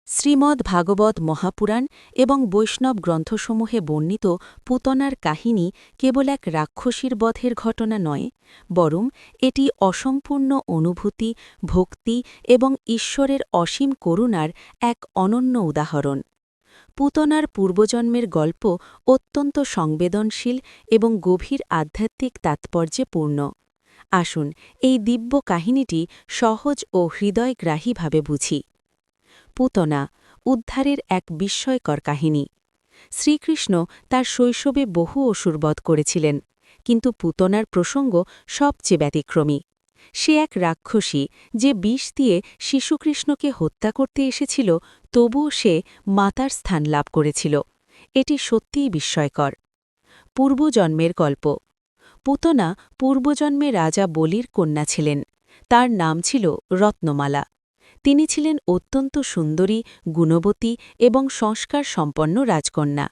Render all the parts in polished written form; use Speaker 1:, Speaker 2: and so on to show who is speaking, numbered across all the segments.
Speaker 1: শ্রীমদ্ ভাগবত মহাপুরাণ এবং বৈষ্ণব গ্রন্থসমূহে বর্ণিত পুতনার কাহিনী কেবল এক রাক্ষসীর বধের ঘটনা নয়, বরং এটি অসম্পূর্ণ অনুভূতি, ভক্তি এবং ঈশ্বরের অসীম করুণার এক অনন্য উদাহরণ। পুতনার পূর্বজন্মের গল্প অত্যন্ত সংবেদনশীল এবং গভীর আধ্যাত্মিক তাৎপর্যে পূর্ণ। আসুন এই দিব্য কাহিনীটি সহজ ও হৃদয়গ্রাহীভাবে বুঝি। পুতনা, উদ্ধারের এক বিস্ময়কর কাহিনী। শ্রীকৃষ্ণ তার শৈশবে বহু অসুরবধ করেছিলেন, কিন্তু পুতনার প্রসঙ্গ সবচেয়ে ব্যতিক্রমী। সে এক রাক্ষসী যে বিষ দিয়ে শিশুকৃষ্ণকে হত্যা করতে এসেছিল, তবুও সে মাতার স্থান লাভ করেছিল। এটি সত্যিই বিস্ময়কর। পূর্বজন্মের গল্প। পুতনা পূর্বজন্মে রাজা বলির কন্যা ছিলেন। তার নাম ছিল রত্নমালা। তিনি ছিলেন অত্যন্ত সুন্দরী, গুণবতী এবং সংস্কার সম্পন্ন রাজকন্যা।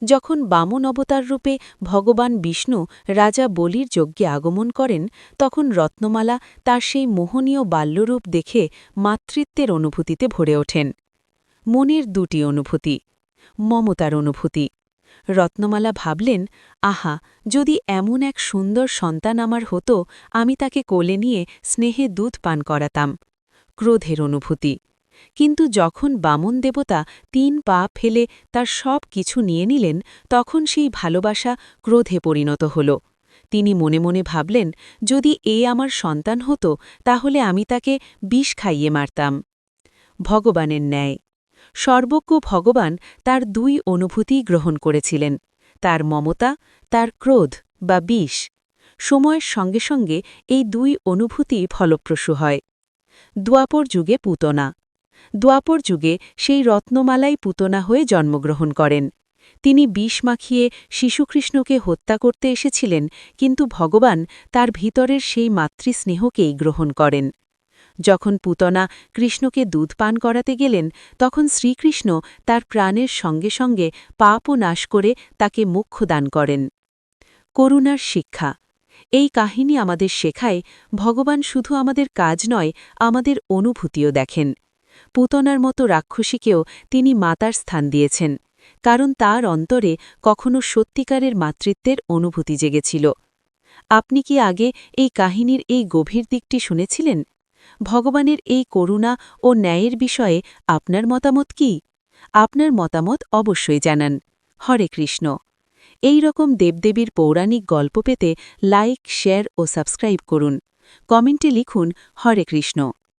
Speaker 1: যখন বামন অবতার রূপে ভগবান বিষ্ণু রাজা বলির যজ্ঞে আগমন করেন, তখন রত্নমালা তার সেই মোহনীয় বাল্যরূপ দেখে মাতৃত্বের অনুভূতিতে ভরে ওঠেন। মনের দুটি অনুভূতি। মমতার অনুভূতি। রত্নমালা ভাবলেন, আহা, যদি এমন এক সুন্দর সন্তান আমার হতো, আমি তাকে কোলে নিয়ে স্নেহে দুধ পান করাতাম। ক্রোধের অনুভূতি। কিন্তু যখন বামন দেবতা ৩ পা ফেলে তার সব কিছু নিয়ে নিলেন, তখন সেই ভালোবাসা ক্রোধে পরিণত হল। তিনি মনে মনে ভাবলেন, যদি এ আমার সন্তান হতো, তাহলে আমি তাকে বিষ খাইয়ে মারতাম। ভগবানের ন্যায়। সর্বজ্ঞ ভগবান তার ২ অনুভূতিই গ্রহণ করেছিলেন, তার মমতা, তার ক্রোধ বা বিষ। সময়ের সঙ্গে সঙ্গে এই ২ অনুভূতি ফলপ্রসূ হয়। দ্বাপর যুগে পুতনা। দ্বাপর যুগে সেই রত্নমালাই পুতনা হয়ে জন্মগ্রহণ করেন। তিনি বিষ মাখিয়ে শিশুকৃষ্ণকে হত্যা করতে এসেছিলেন, কিন্তু ভগবান তার ভিতরের সেই মাতৃস্নেহকেই গ্রহণ করেন। যখন পুতনা কৃষ্ণকে দুধ পান করাতে গেলেন, তখন শ্রীকৃষ্ণ তার প্রাণের সঙ্গে সঙ্গে পাপও নাশ করে তাকে মোক্ষ দান করেন। করুণার শিক্ষা। এই কাহিনী আমাদের শেখায়, ভগবান শুধু আমাদের কাজ নয়, আমাদের অনুভূতিও দেখেন। পুতনার মতো রাক্ষসীকেও তিনি মাতার স্থান দিয়েছেন, কারণ তার অন্তরে কখনো সত্যিকারের মাতৃত্বের অনুভূতি জেগেছিল। আপনি কি আগে এই কাহিনীর এই গভীর দিকটি শুনেছিলেন? ভগবানের এই করুণা ও ন্যায়ের বিষয়ে আপনার মতামত কি? আপনার মতামত অবশ্যই জানান। হরে কৃষ্ণ। এই রকম দেবদেবীর পৌরাণিক গল্প পেতে লাইক, শেয়ার ও সাবস্ক্রাইব করুন। কমেন্টে লিখুন হরে কৃষ্ণ।